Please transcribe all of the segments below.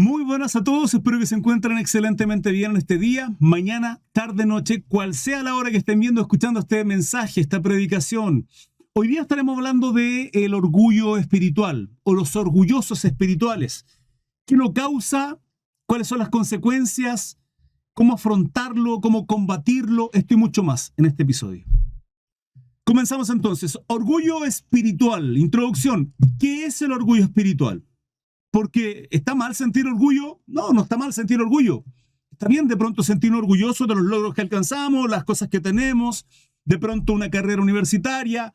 Muy buenas a todos, espero que se encuentren excelentemente bien en este día, mañana, tarde, noche, cual sea la hora que estén viendo, escuchando este mensaje, esta predicación. Hoy día estaremos hablando de el orgullo espiritual o los orgullosos espirituales. ¿Qué lo causa? ¿Cuáles son las consecuencias? ¿Cómo afrontarlo? ¿Cómo combatirlo? Esto y mucho más en este episodio. Comenzamos entonces. Orgullo espiritual. Introducción. ¿Qué es el orgullo espiritual? Porque ¿está mal sentir orgullo? No, no está mal sentir orgullo. Está bien de pronto sentirnos orgullosos de los logros que alcanzamos, las cosas que tenemos, de pronto una carrera universitaria,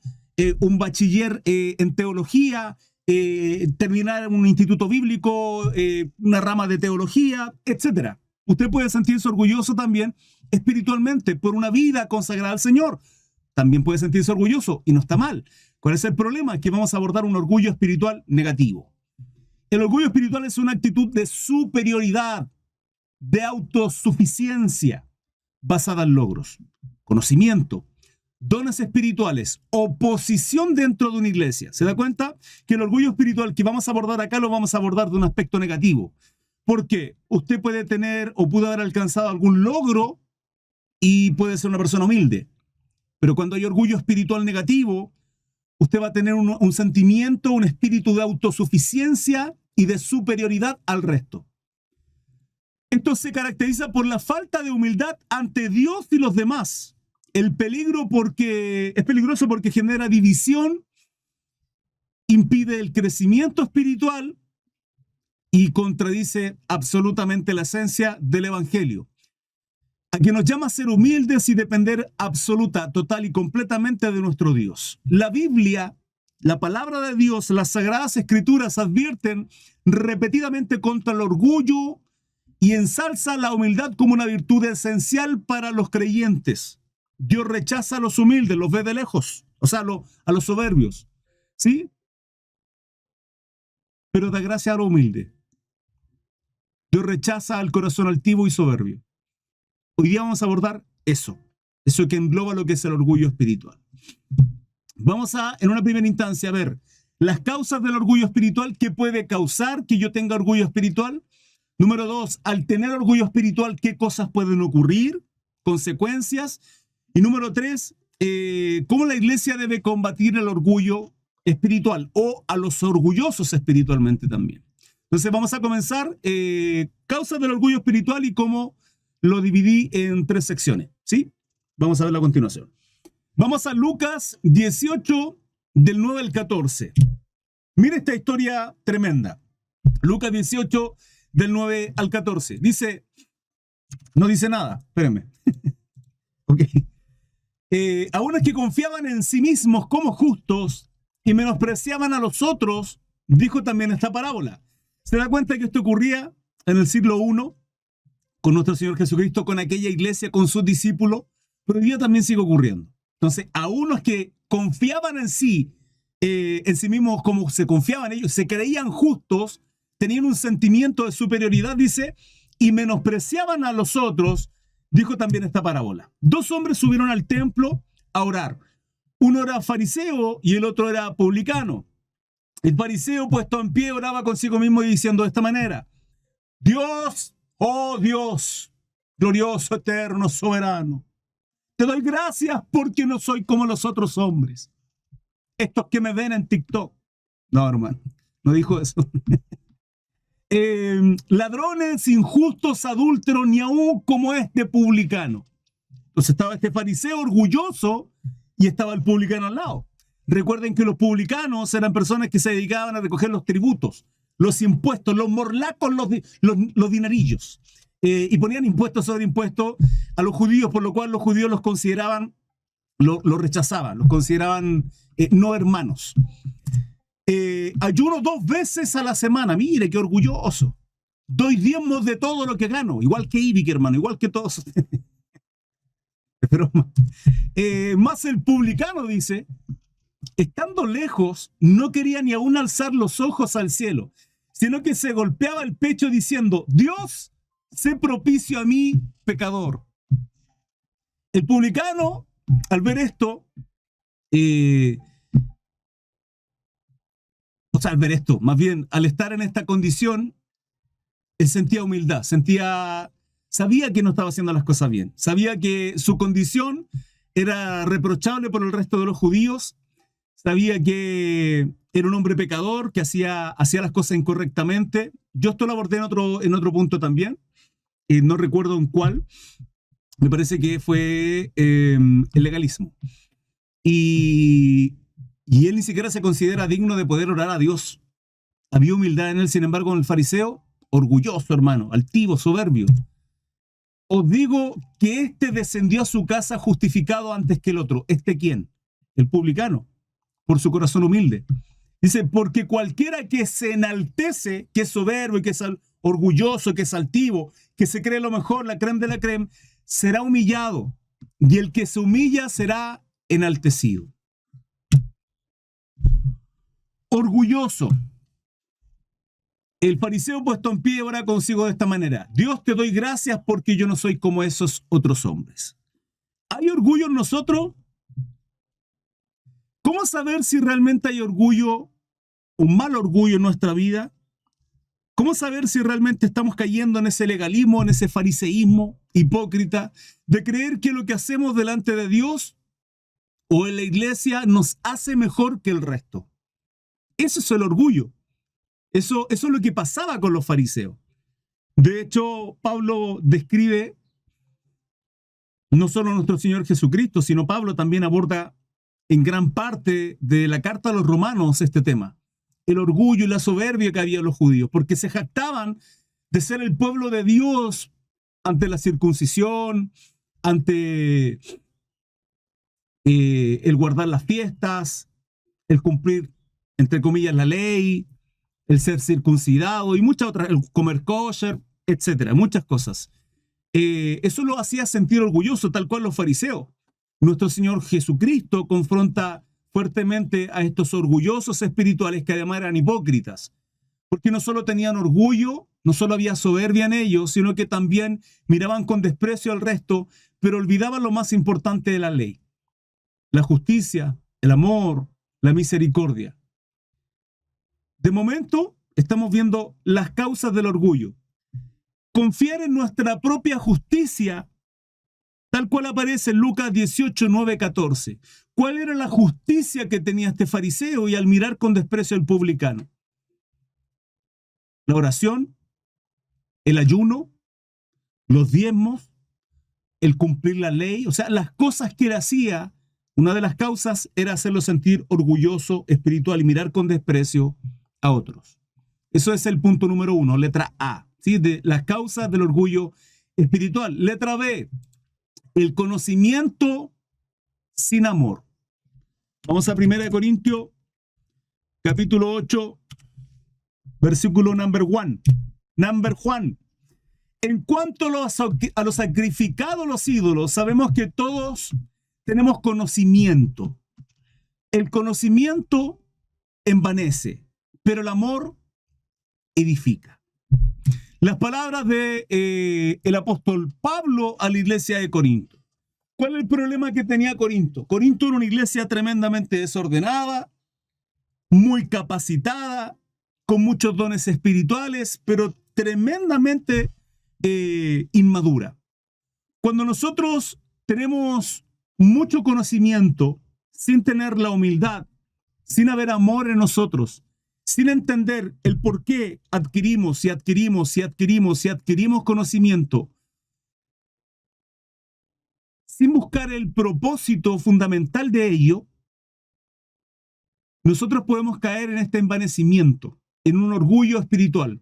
un bachiller en teología, terminar un instituto bíblico, una rama de teología, etc. Usted puede sentirse orgulloso también espiritualmente por una vida consagrada al Señor. También puede sentirse orgulloso y no está mal. ¿Cuál es el problema? Que vamos a abordar un orgullo espiritual negativo. El orgullo espiritual es una actitud de superioridad, de autosuficiencia, basada en logros, conocimiento, dones espirituales, oposición dentro de una iglesia. ¿Se da cuenta? Que el orgullo espiritual que vamos a abordar acá lo vamos a abordar de un aspecto negativo. Porque usted puede tener o pudo haber alcanzado algún logro y puede ser una persona humilde. Pero cuando hay orgullo espiritual negativo, usted va a tener un sentimiento, un espíritu de autosuficiencia y de superioridad al resto. Esto se caracteriza por la falta de humildad ante Dios y los demás. El peligro es peligroso porque genera división, impide el crecimiento espiritual y contradice absolutamente la esencia del Evangelio, a quien nos llama a ser humildes y depender absoluta, total y completamente de nuestro Dios. La Biblia, la palabra de Dios, las Sagradas Escrituras advierten repetidamente contra el orgullo y ensalza la humildad como una virtud esencial para los creyentes. Dios rechaza a los humildes, los ve de lejos, o sea, a los soberbios, ¿sí? Pero da gracia a los humildes. Dios rechaza al corazón altivo y soberbio. Hoy día vamos a abordar eso que engloba lo que es el orgullo espiritual. Vamos a, en una primera instancia, a ver las causas del orgullo espiritual. ¿Qué puede causar que yo tenga orgullo espiritual? Número 2, al tener orgullo espiritual, ¿qué cosas pueden ocurrir? Consecuencias. Y número 3, ¿cómo la iglesia debe combatir el orgullo espiritual o a los orgullosos espiritualmente también? Entonces vamos a comenzar, causas del orgullo espiritual y cómo lo dividí en 3 secciones, ¿sí? Vamos a verlo a continuación. Vamos a Lucas 18, del 9 al 14. Mira esta historia tremenda. Lucas 18, del 9 al 14. Dice, no dice nada, espérenme. Ok. A unos que confiaban en sí mismos como justos y menospreciaban a los otros, dijo también esta parábola. ¿Se da cuenta que esto ocurría en el siglo I? Con nuestro Señor Jesucristo, con aquella iglesia, con sus discípulos, pero hoy día también sigue ocurriendo. Entonces, a unos que confiaban en sí mismos como se confiaban ellos, se creían justos, tenían un sentimiento de superioridad, dice, y menospreciaban a los otros, dijo también esta parábola. 2 hombres subieron al templo a orar. Uno era fariseo y el otro era publicano. El fariseo, puesto en pie, oraba consigo mismo y diciendo de esta manera: Dios, oh Dios, glorioso, eterno, soberano, te doy gracias porque no soy como los otros hombres, estos que me ven en TikTok. No, hermano, no dijo eso. Ladrones, injustos, adúlteros, ni aún como este publicano. Entonces estaba este fariseo orgulloso y estaba el publicano al lado. Recuerden que los publicanos eran personas que se dedicaban a recoger los tributos, los impuestos, los morlacos, los dinarillos. Y ponían impuestos sobre impuestos a los judíos, por lo cual los judíos los consideraban, los rechazaban, los consideraban no hermanos. Ayuno 2 veces a la semana, mire qué orgulloso. Doy diezmos de todo lo que gano, igual que Ivic, hermano, igual que todos ustedes. Pero más el publicano dice, estando lejos, no quería ni aún alzar los ojos al cielo, sino que se golpeaba el pecho diciendo: Dios, sé propicio a mí, pecador. El publicano, al ver esto, más bien, al estar en esta condición, Él sentía humildad, sabía que no estaba haciendo las cosas bien, sabía que su condición era reprochable por el resto de los judíos, sabía que era un hombre pecador, que hacía las cosas incorrectamente. Yo esto lo abordé en otro punto también, no recuerdo en cuál, me parece que fue el legalismo. Y él ni siquiera se considera digno de poder orar a Dios. Había humildad en él, sin embargo, en el fariseo, orgulloso, hermano, altivo, soberbio. Os digo que este descendió a su casa justificado antes que el otro. ¿Este quién? El publicano, por su corazón humilde. Dice, porque cualquiera que se enaltece, que es soberbio, que es orgulloso, que es altivo, que se cree lo mejor, la creme de la creme, será humillado. Y el que se humilla será enaltecido. Orgulloso. El fariseo puesto en pie ora consigo de esta manera: Dios, te doy gracias porque yo no soy como esos otros hombres. ¿Hay orgullo en nosotros? ¿Cómo saber si realmente hay orgullo, un mal orgullo en nuestra vida? ¿Cómo saber si realmente estamos cayendo en ese legalismo, en ese fariseísmo hipócrita de creer que lo que hacemos delante de Dios o en la iglesia nos hace mejor que el resto? Eso es el orgullo. Eso es lo que pasaba con los fariseos. De hecho, Pablo describe no solo nuestro Señor Jesucristo, sino Pablo también aborda en gran parte de la carta a los romanos este tema. El orgullo y la soberbia que había en los judíos, porque se jactaban de ser el pueblo de Dios ante la circuncisión, ante el guardar las fiestas, el cumplir, entre comillas, la ley, el ser circuncidado y muchas otras, el comer kosher, etcétera, muchas cosas. Eso lo hacía sentir orgulloso, tal cual los fariseos. Nuestro Señor Jesucristo confronta fuertemente a estos orgullosos espirituales que además eran hipócritas, porque no solo tenían orgullo, no solo había soberbia en ellos, sino que también miraban con desprecio al resto, pero olvidaban lo más importante de la ley: la justicia, el amor, la misericordia. De momento, estamos viendo las causas del orgullo. Confiar en nuestra propia justicia, tal cual aparece en Lucas 18, 9, 14. ¿Cuál era la justicia que tenía este fariseo y al mirar con desprecio al publicano? La oración, el ayuno, los diezmos, el cumplir la ley, o sea, las cosas que él hacía. Una de las causas era hacerlo sentir orgulloso, espiritual y mirar con desprecio a otros. Eso es el punto número 1, letra A, ¿sí? De las causas del orgullo espiritual. Letra B, el conocimiento sin amor. Vamos a 1 Corintios, capítulo 8, versículo number 1. Number 1. En cuanto a los sacrificados los ídolos, sabemos que todos tenemos conocimiento. El conocimiento envanece, pero el amor edifica. Las palabras de el apóstol Pablo a la iglesia de Corinto. ¿Cuál es el problema que tenía Corinto? Corinto era una iglesia tremendamente desordenada, muy capacitada, con muchos dones espirituales, pero tremendamente inmadura. Cuando nosotros tenemos mucho conocimiento sin tener la humildad, sin haber amor en nosotros, sin entender el por qué adquirimos conocimiento, sin buscar el propósito fundamental de ello, nosotros podemos caer en este envanecimiento, en un orgullo espiritual.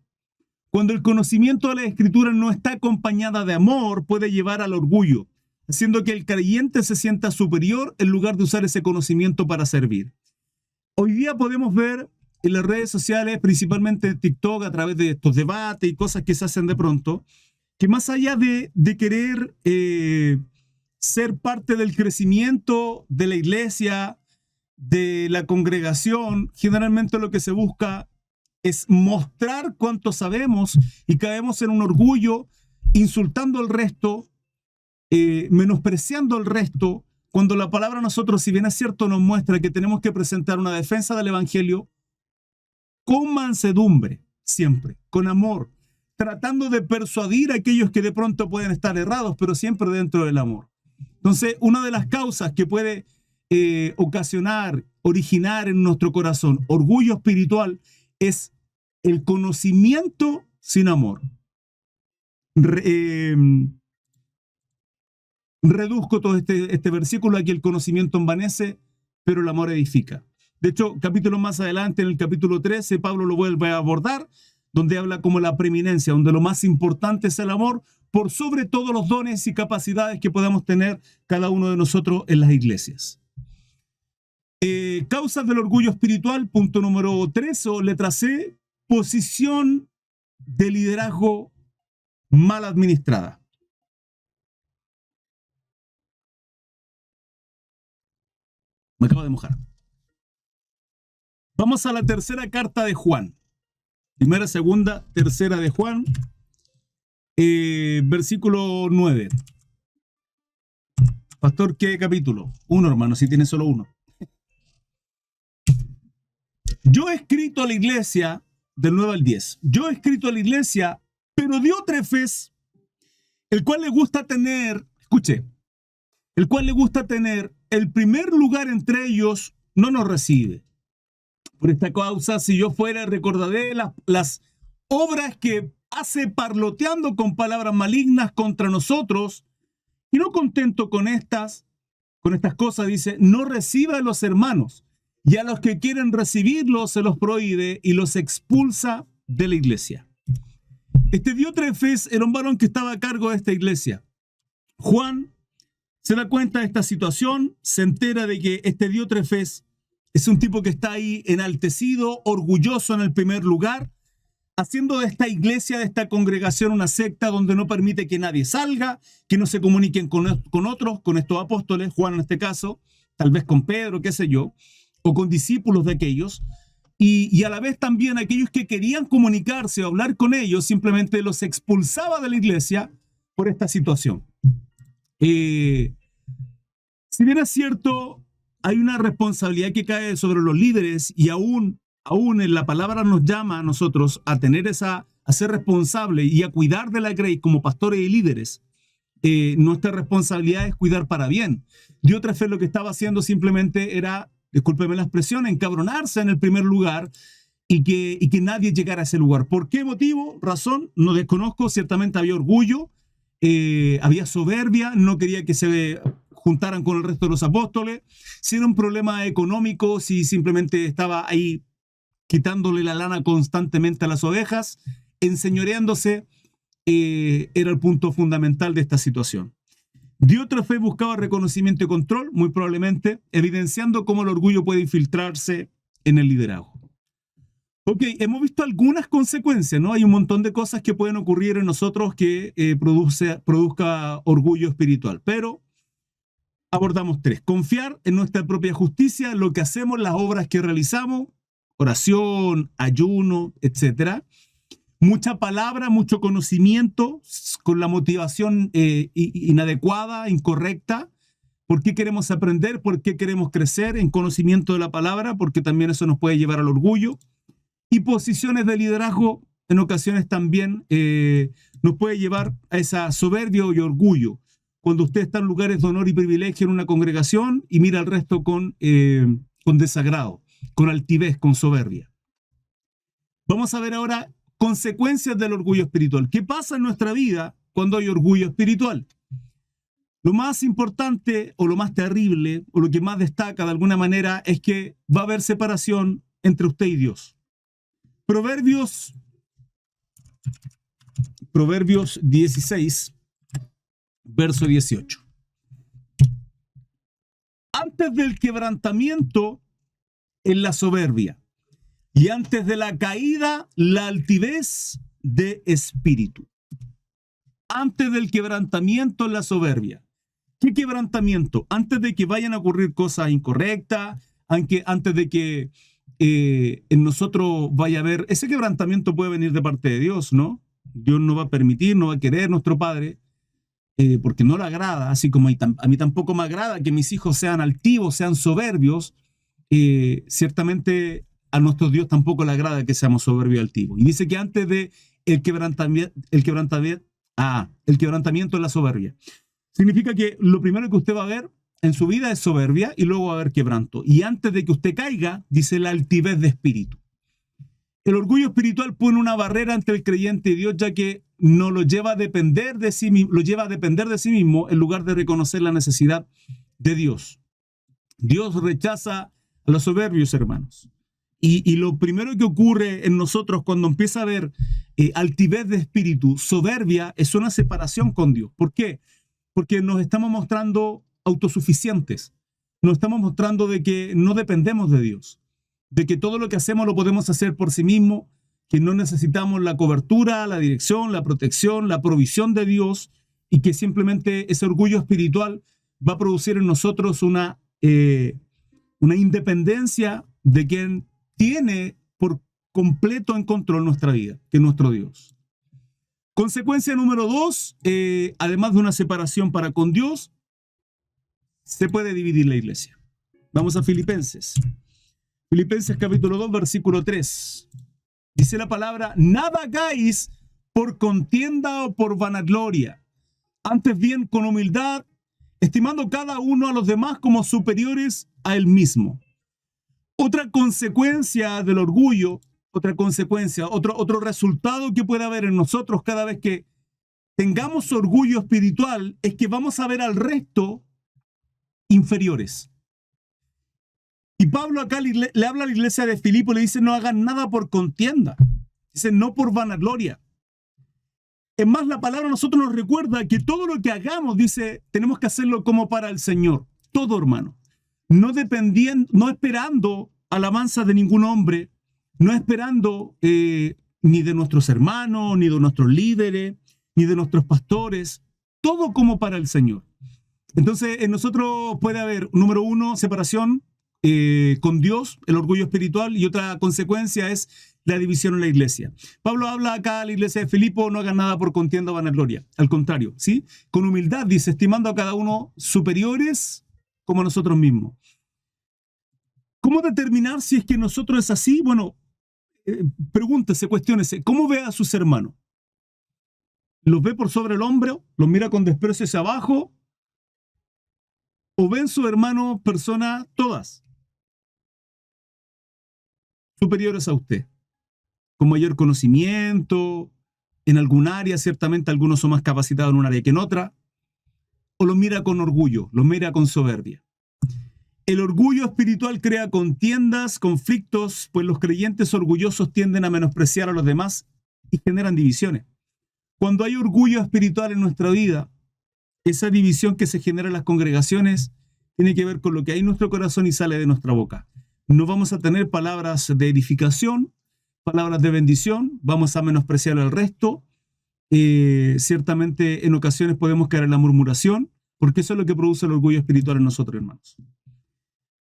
Cuando el conocimiento de la Escritura no está acompañada de amor, puede llevar al orgullo, haciendo que el creyente se sienta superior en lugar de usar ese conocimiento para servir. Hoy día podemos ver en las redes sociales, principalmente en TikTok, a través de estos debates y cosas que se hacen de pronto, que más allá de querer ser parte del crecimiento de la iglesia, de la congregación, generalmente lo que se busca es mostrar cuánto sabemos y caemos en un orgullo, insultando al resto, menospreciando al resto, cuando la palabra a nosotros, si bien es cierto, nos muestra que tenemos que presentar una defensa del evangelio con mansedumbre, siempre, con amor, tratando de persuadir a aquellos que de pronto pueden estar errados, pero siempre dentro del amor. Entonces, una de las causas que puede originar en nuestro corazón orgullo espiritual es el conocimiento sin amor. Reduzco todo este versículo a que el conocimiento envanece, pero el amor edifica. De hecho, capítulo más adelante, en el capítulo 13, Pablo lo vuelve a abordar, donde habla como la preeminencia, donde lo más importante es el amor, por sobre todos los dones y capacidades que podamos tener cada uno de nosotros en las iglesias. Causas del orgullo espiritual, punto número 3 o letra C, posición de liderazgo mal administrada. Me acabo de mojar. Vamos a la tercera carta de Juan. Primera, segunda, tercera de Juan. Versículo 9. Pastor, ¿qué capítulo? 1, hermano, si tiene solo 1. Yo he escrito a la iglesia, del 9 al 10. Yo he escrito a la iglesia, pero Diótrefes, el cual le gusta tener, escuche, el cual le gusta tener el primer lugar entre ellos, no nos recibe. Por esta causa, si yo fuera, recordaré las obras que hace parloteando con palabras malignas contra nosotros, y no contento con estas cosas, dice, no reciba a los hermanos, y a los que quieren recibirlos se los prohíbe y los expulsa de la iglesia. Este Diótrefes era un varón que estaba a cargo de esta iglesia. Juan se da cuenta de esta situación, se entera de que este Diótrefes es un tipo que está ahí enaltecido, orgulloso en el primer lugar, haciendo de esta iglesia, de esta congregación, una secta donde no permite que nadie salga, que no se comuniquen con otros, con estos apóstoles, Juan en este caso, tal vez con Pedro, qué sé yo, o con discípulos de aquellos, y a la vez también aquellos que querían comunicarse o hablar con ellos, simplemente los expulsaba de la iglesia por esta situación. Si bien es cierto, hay una responsabilidad que cae sobre los líderes y aún en la palabra nos llama a nosotros a tener a ser responsables y a cuidar de la grey como pastores y líderes. Nuestra responsabilidad es cuidar para bien. Diótrefes lo que estaba haciendo simplemente era, discúlpeme la expresión, encabronarse en el primer lugar y que nadie llegara a ese lugar. ¿Por qué motivo? Razón, no desconozco. Ciertamente había orgullo, había soberbia, no quería que se juntaran con el resto de los apóstoles. Si era un problema económico, si simplemente estaba ahí quitándole la lana constantemente a las ovejas, enseñoreándose, era el punto fundamental de esta situación. Diótrefes buscaba reconocimiento y control, muy probablemente, evidenciando cómo el orgullo puede infiltrarse en el liderazgo. Ok, hemos visto algunas consecuencias, ¿no? Hay un montón de cosas que pueden ocurrir en nosotros que produzca orgullo espiritual, pero abordamos 3. Confiar en nuestra propia justicia, lo que hacemos, las obras que realizamos, oración, ayuno, etc. Mucha palabra, mucho conocimiento, con la motivación inadecuada, incorrecta. ¿Por qué queremos aprender? ¿Por qué queremos crecer en conocimiento de la palabra? Porque también eso nos puede llevar al orgullo. Y posiciones de liderazgo en ocasiones también nos puede llevar a esa soberbia y orgullo. Cuando usted está en lugares de honor y privilegio en una congregación y mira al resto con desagrado, con altivez, con soberbia. Vamos a ver ahora consecuencias del orgullo espiritual. ¿Qué pasa en nuestra vida cuando hay orgullo espiritual? Lo más importante o lo más terrible o lo que más destaca de alguna manera es que va a haber separación entre usted y Dios. Proverbios 16, verso 18. Antes del quebrantamiento es la soberbia, y antes de la caída, la altivez de espíritu. Antes del quebrantamiento es la soberbia. ¿Qué quebrantamiento? Antes de que vayan a ocurrir cosas incorrectas, antes de que en nosotros vaya a haber, ese quebrantamiento puede venir de parte de Dios, ¿no? Dios no va a permitir, no va a querer, nuestro Padre, porque no le agrada, así como a mí tampoco me agrada que mis hijos sean altivos, sean soberbios. Ciertamente a nuestro Dios tampoco le agrada que seamos soberbios y altivos. Y dice que antes de el quebrantamiento es la soberbia. Significa que lo primero que usted va a ver en su vida es soberbia y luego va a haber quebranto. Y antes de que usted caiga, dice la altivez de espíritu. El orgullo espiritual pone una barrera entre el creyente y Dios, ya que no lo lleva a depender de sí mismo, lo lleva a depender de sí mismo en lugar de reconocer la necesidad de Dios. Dios rechaza a los soberbios, hermanos. Y lo primero que ocurre en nosotros cuando empieza a haber altivez de espíritu, soberbia, es una separación con Dios. ¿Por qué? Porque nos estamos mostrando autosuficientes. Nos estamos mostrando de que no dependemos de Dios, de que todo lo que hacemos lo podemos hacer por sí mismos, que no necesitamos la cobertura, la dirección, la protección, la provisión de Dios, y que simplemente ese orgullo espiritual va a producir en nosotros una independencia de quien tiene por completo en control nuestra vida, que es nuestro Dios. Consecuencia número 2, además de una separación para con Dios, se puede dividir la iglesia. Vamos a Filipenses. Filipenses capítulo 2, versículo 3. Dice la palabra: nada hagáis por contienda o por vanagloria, antes bien con humildad, estimando cada uno a los demás como superiores a él mismo. Otra consecuencia del orgullo, otro resultado que puede haber en nosotros cada vez que tengamos orgullo espiritual es que vamos a ver al resto inferiores. Y Pablo acá le habla a la iglesia de Filipo y le dice: no hagan nada por contienda. Dice: no por vanagloria. Es más, la palabra a nosotros nos recuerda que todo lo que hagamos, dice, tenemos que hacerlo como para el Señor. Todo, hermano. No esperando alabanza de ningún hombre, no esperando ni de nuestros hermanos, ni de nuestros líderes, ni de nuestros pastores. Todo como para el Señor. Entonces, en nosotros puede haber, número 1, separación con Dios, el orgullo espiritual, y otra consecuencia es la división en la iglesia. Pablo habla acá a la iglesia de Filipo: no hagan nada por contienda o vanagloria. Al contrario, ¿sí? Con humildad, dice, estimando a cada uno superiores como nosotros mismos. ¿Cómo determinar si es que nosotros es así? Bueno, pregúntese, cuestiónese, ¿cómo ve a sus hermanos? ¿Los ve por sobre el hombro? ¿Los mira con desprecio hacia abajo? ¿O ven sus hermanos personas todas superiores a usted, con mayor conocimiento, en algún área? Ciertamente algunos son más capacitados en un área que en otra. ¿O los mira con orgullo, los mira con soberbia? El orgullo espiritual crea contiendas, conflictos, pues los creyentes orgullosos tienden a menospreciar a los demás y generan divisiones. Cuando hay orgullo espiritual en nuestra vida, esa división que se genera en las congregaciones tiene que ver con lo que hay en nuestro corazón y sale de nuestra boca. No vamos a tener palabras de edificación, palabras de bendición, vamos a menospreciar al resto. Ciertamente en ocasiones podemos caer en la murmuración, porque eso es lo que produce el orgullo espiritual en nosotros, hermanos.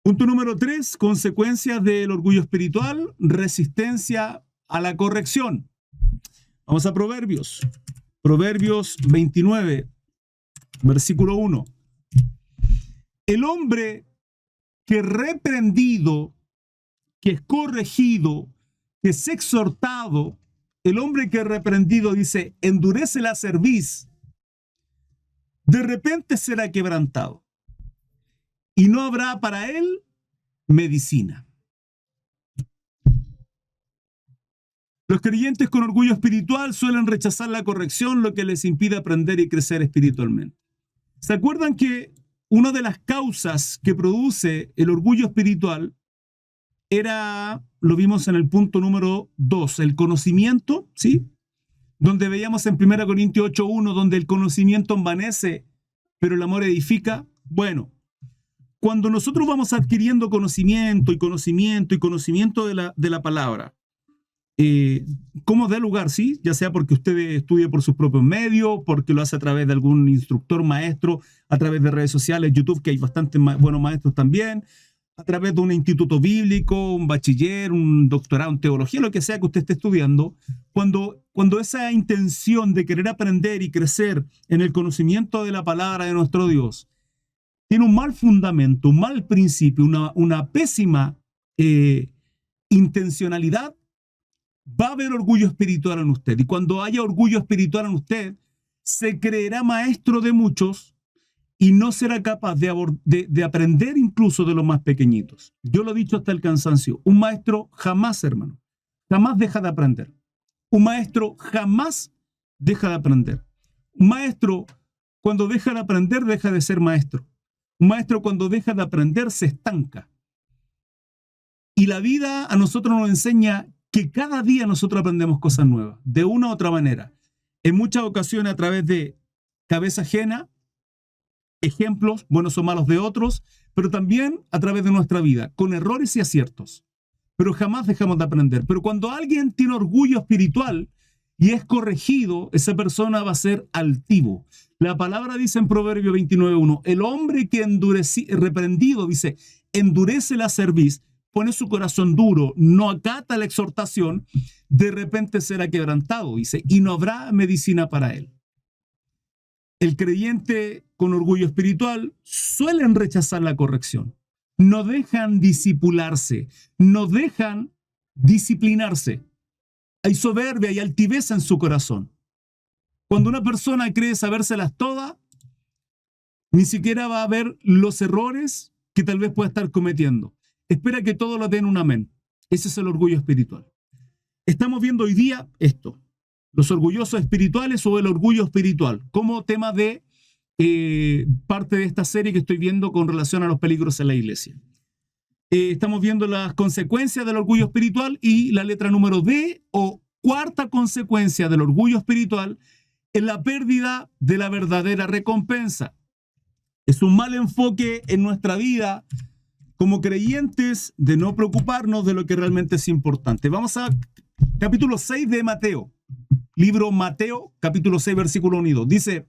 Punto número 3, consecuencias del orgullo espiritual: resistencia a la corrección. Vamos a Proverbios. Proverbios 29, versículo 1. El hombre que es reprendido, que es corregido, que es exhortado, el hombre que es reprendido, dice, endurece la cerviz, de repente será quebrantado, y no habrá para él medicina. Los creyentes con orgullo espiritual suelen rechazar la corrección, lo que les impide aprender y crecer espiritualmente. ¿Se acuerdan que una de las causas que produce el orgullo espiritual era, lo vimos en el punto número 2, el conocimiento, ¿sí? Donde veíamos en 1 Corintios 8:1, donde el conocimiento envanece, pero el amor edifica. Bueno, cuando nosotros vamos adquiriendo conocimiento de la palabra, ¿cómo da lugar? ¿Sí? Ya sea porque usted estudie por sus propios medios, porque lo hace a través de algún instructor, maestro, a través de redes sociales, YouTube, que hay bastantes buenos maestros también, a través de un instituto bíblico, un bachiller, un doctorado en teología, lo que sea que usted esté estudiando. Cuando esa intención de querer aprender y crecer en el conocimiento de la palabra de nuestro Dios tiene un mal fundamento, un mal principio, una pésima intencionalidad, va a haber orgullo espiritual en usted. Y cuando haya orgullo espiritual en usted, se creerá maestro de muchos y no será capaz de aprender incluso de los más pequeñitos. Yo lo he dicho hasta el cansancio. Un maestro jamás, hermano, jamás deja de aprender. Un maestro jamás deja de aprender. Un maestro, cuando deja de aprender, deja de ser maestro. Un maestro, cuando deja de aprender, se estanca. Y la vida a nosotros nos enseña que cada día nosotros aprendemos cosas nuevas, de una u otra manera. En muchas ocasiones a través de cabeza ajena, ejemplos buenos o malos de otros, pero también a través de nuestra vida, con errores y aciertos. Pero jamás dejamos de aprender. Pero cuando alguien tiene orgullo espiritual y es corregido, esa persona va a ser altivo. La palabra dice en Proverbio 29:1, el hombre que reprendido, dice, endurece la cerviz, pone su corazón duro, no acata la exhortación, de repente será quebrantado, dice, y no habrá medicina para él. El creyente con orgullo espiritual suelen rechazar la corrección. No dejan disipularse, no dejan disciplinarse. Hay soberbia y altivez en su corazón. Cuando una persona cree sabérselas todas, ni siquiera va a ver los errores que tal vez pueda estar cometiendo. Espera que todo lo den un amén. Ese es el orgullo espiritual. Estamos viendo hoy día esto, los orgullosos espirituales o el orgullo espiritual, como tema de parte de esta serie que estoy viendo con relación a los peligros en la iglesia. Estamos viendo las consecuencias del orgullo espiritual y la letra número D o cuarta consecuencia del orgullo espiritual es la pérdida de la verdadera recompensa. Es un mal enfoque en nuestra vida como creyentes de no preocuparnos de lo que realmente es importante. Vamos a capítulo 6 de Mateo. Libro Mateo, capítulo 6, versículo 1 y 2. Dice,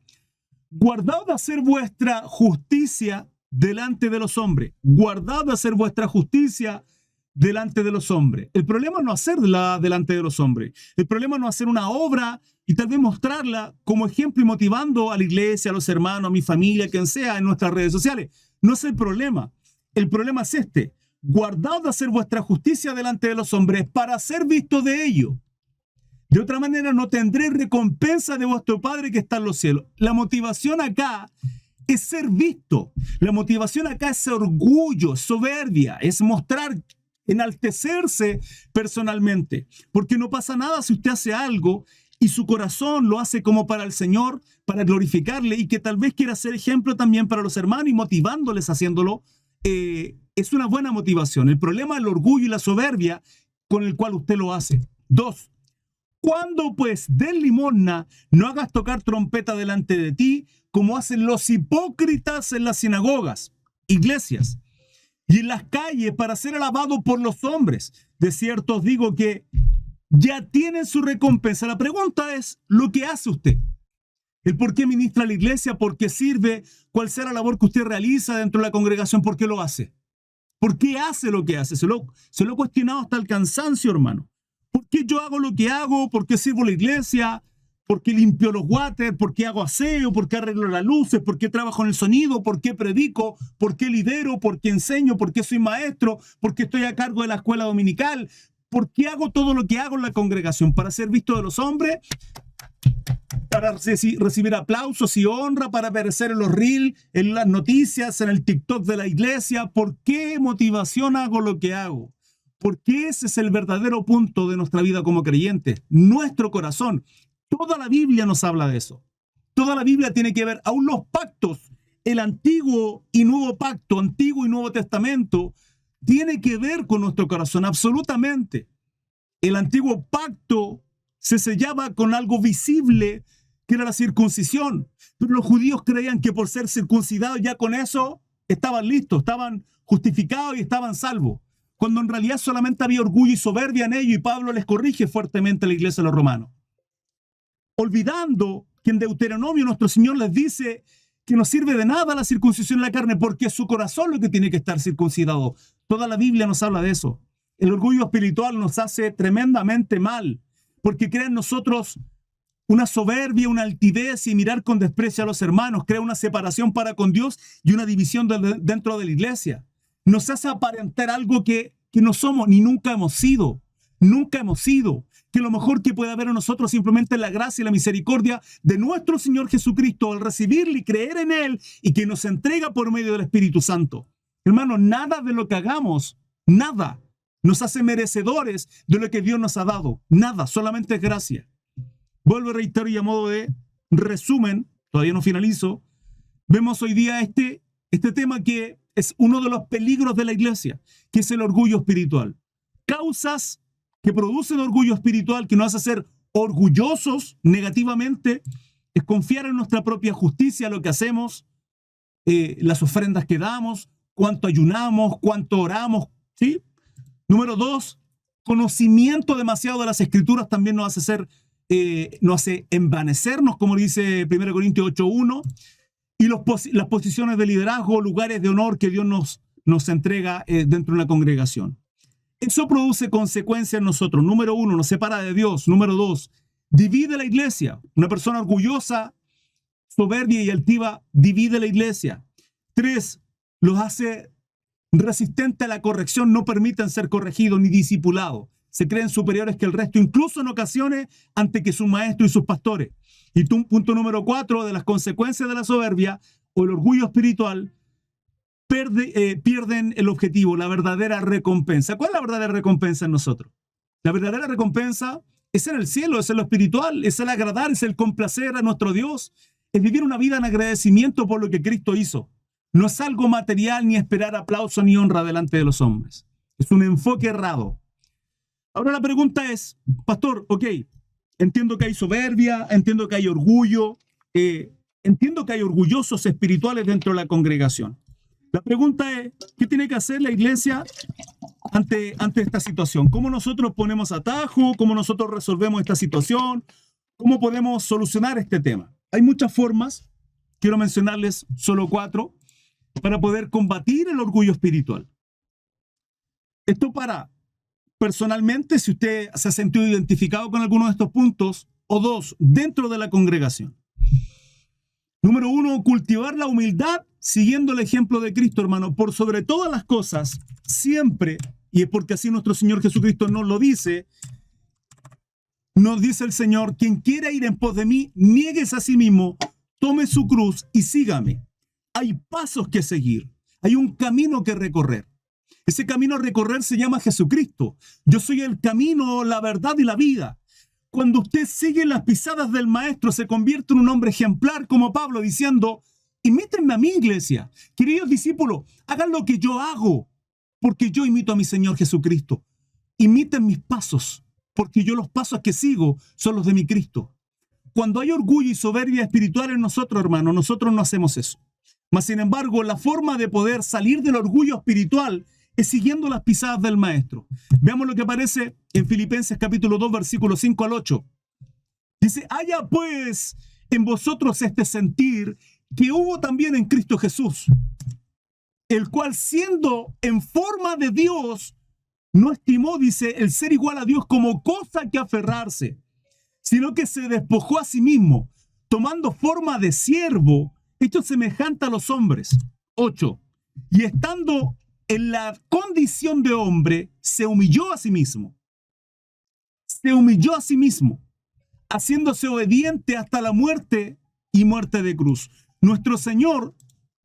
guardad de hacer vuestra justicia delante de los hombres. Guardad de hacer vuestra justicia delante de los hombres. El problema no es hacerla delante de los hombres. El problema no es hacer una obra y tal vez mostrarla como ejemplo y motivando a la iglesia, a los hermanos, a mi familia, a quien sea, en nuestras redes sociales. No es el problema. El problema es este. Guardad de hacer vuestra justicia delante de los hombres para ser visto de ellos. De otra manera no tendréis recompensa de vuestro Padre que está en los cielos. La motivación acá es ser visto. La motivación acá es orgullo, soberbia, es mostrar, enaltecerse personalmente. Porque no pasa nada si usted hace algo y su corazón lo hace como para el Señor, para glorificarle y que tal vez quiera ser ejemplo también para los hermanos y motivándoles haciéndolo. Es una buena motivación. El problema es el orgullo y la soberbia con el cual usted lo hace. 2. Cuando pues des limosna, no hagas tocar trompeta delante de ti, como hacen los hipócritas en las sinagogas, iglesias, y en las calles para ser alabado por los hombres. De cierto os digo que ya tienen su recompensa. La pregunta es lo que hace usted. El por qué ministra la iglesia, por qué sirve, cuál sea la labor que usted realiza dentro de la congregación, por qué lo hace. ¿Por qué hace lo que hace? Se lo he cuestionado hasta el cansancio, hermano. ¿Por qué yo hago lo que hago? ¿Por qué sirvo la iglesia? ¿Por qué limpio los water? ¿Por qué hago aseo? ¿Por qué arreglo las luces? ¿Por qué trabajo en el sonido? ¿Por qué predico? ¿Por qué lidero? ¿Por qué enseño? ¿Por qué soy maestro? ¿Por qué estoy a cargo de la escuela dominical? ¿Por qué hago todo lo que hago en la congregación? ¿Para ser visto de los hombres? ¿Para recibir aplausos y honra? ¿Para aparecer en los reels, en las noticias, en el TikTok de la iglesia? ¿Por qué motivación hago lo que hago? Porque ese es el verdadero punto de nuestra vida como creyentes, nuestro corazón. Toda la Biblia nos habla de eso. Toda la Biblia tiene que ver, aún los pactos, el Antiguo y Nuevo Pacto, Antiguo y Nuevo Testamento, tiene que ver con nuestro corazón, absolutamente. El Antiguo Pacto se sellaba con algo visible, que era la circuncisión. Pero los judíos creían que por ser circuncidados ya con eso estaban listos, estaban justificados y estaban salvos. Cuando en realidad solamente había orgullo y soberbia en ello, y Pablo les corrige fuertemente a la iglesia de los romanos. Olvidando que en Deuteronomio nuestro Señor les dice que no sirve de nada la circuncisión en la carne, porque es su corazón lo que tiene que estar circuncidado. Toda la Biblia nos habla de eso. El orgullo espiritual nos hace tremendamente mal, porque crea en nosotros una soberbia, una altivez y mirar con desprecio a los hermanos, crea una separación para con Dios y una división dentro de la iglesia. Nos hace aparentar algo que no somos ni nunca hemos sido. Nunca hemos sido. que lo mejor que puede haber en nosotros simplemente es la gracia y la misericordia de nuestro Señor Jesucristo al recibirle y creer en Él y que nos entrega por medio del Espíritu Santo. Hermano, nada de lo que hagamos, nada nos hace merecedores de lo que Dios nos ha dado. Nada, solamente es gracia. Vuelvo a reiterar y a modo de resumen, todavía no finalizo, vemos hoy día este tema que es uno de los peligros de la iglesia, que es el orgullo espiritual. Causas que producen orgullo espiritual, que nos hace ser orgullosos negativamente, es confiar en nuestra propia justicia, lo que hacemos, las ofrendas que damos, cuánto ayunamos, cuánto oramos, ¿sí? Número 2, conocimiento demasiado de las Escrituras también nos hace envanecernos, como dice 1 Corintios 8:1, y las posiciones de liderazgo, lugares de honor que Dios nos entrega dentro de una congregación. Eso produce consecuencias en nosotros. Número 1, nos separa de Dios. Número 2, divide la iglesia. Una persona orgullosa, soberbia y altiva divide la iglesia. 3, los hace resistentes a la corrección, no permiten ser corregidos ni discipulados. Se creen superiores que el resto, incluso en ocasiones ante que sus maestros y sus pastores. Y punto número 4, de las consecuencias de la soberbia o el orgullo espiritual, pierden el objetivo, la verdadera recompensa. ¿Cuál es la verdadera recompensa en nosotros? La verdadera recompensa es en el cielo, es en lo espiritual, es el agradar, es el complacer a nuestro Dios, es vivir una vida en agradecimiento por lo que Cristo hizo. No es algo material ni esperar aplauso ni honra delante de los hombres. Es un enfoque errado. Ahora la pregunta es, pastor, ok, entiendo que hay soberbia, entiendo que hay orgullo, entiendo que hay orgullosos espirituales dentro de la congregación. La pregunta es, ¿qué tiene que hacer la iglesia ante esta situación? ¿Cómo nosotros ponemos atajo? ¿Cómo nosotros resolvemos esta situación? ¿Cómo podemos solucionar este tema? Hay muchas formas, quiero mencionarles solo 4, para poder combatir el orgullo espiritual. Esto personalmente, si usted se ha sentido identificado con alguno de estos puntos, o 2, dentro de la congregación. Número 1, cultivar la humildad siguiendo el ejemplo de Cristo, hermano. Por sobre todas las cosas, siempre, y es porque así nuestro Señor Jesucristo nos lo dice, nos dice el Señor, quien quiera ir en pos de mí, niéguese a sí mismo, tome su cruz y sígame. Hay pasos que seguir, hay un camino que recorrer. Ese camino a recorrer se llama Jesucristo. Yo soy el camino, la verdad y la vida. Cuando usted sigue las pisadas del Maestro, se convierte en un hombre ejemplar como Pablo, diciendo, imítenme a mi iglesia. Queridos discípulos, hagan lo que yo hago, porque yo imito a mi Señor Jesucristo. Imiten mis pasos, porque yo los pasos que sigo son los de mi Cristo. Cuando hay orgullo y soberbia espiritual en nosotros, hermanos, nosotros no hacemos eso. Mas, sin embargo, la forma de poder salir del orgullo espiritual es siguiendo las pisadas del Maestro. Veamos lo que aparece en Filipenses capítulo 2, versículos 5 al 8. Dice, haya pues en vosotros este sentir que hubo también en Cristo Jesús, el cual siendo en forma de Dios, no estimó, dice, el ser igual a Dios como cosa que aferrarse, sino que se despojó a sí mismo, tomando forma de siervo, hecho semejante a los hombres. 8. Y estando en la condición de hombre, se humilló a sí mismo. Se humilló a sí mismo, haciéndose obediente hasta la muerte y muerte de cruz. Nuestro Señor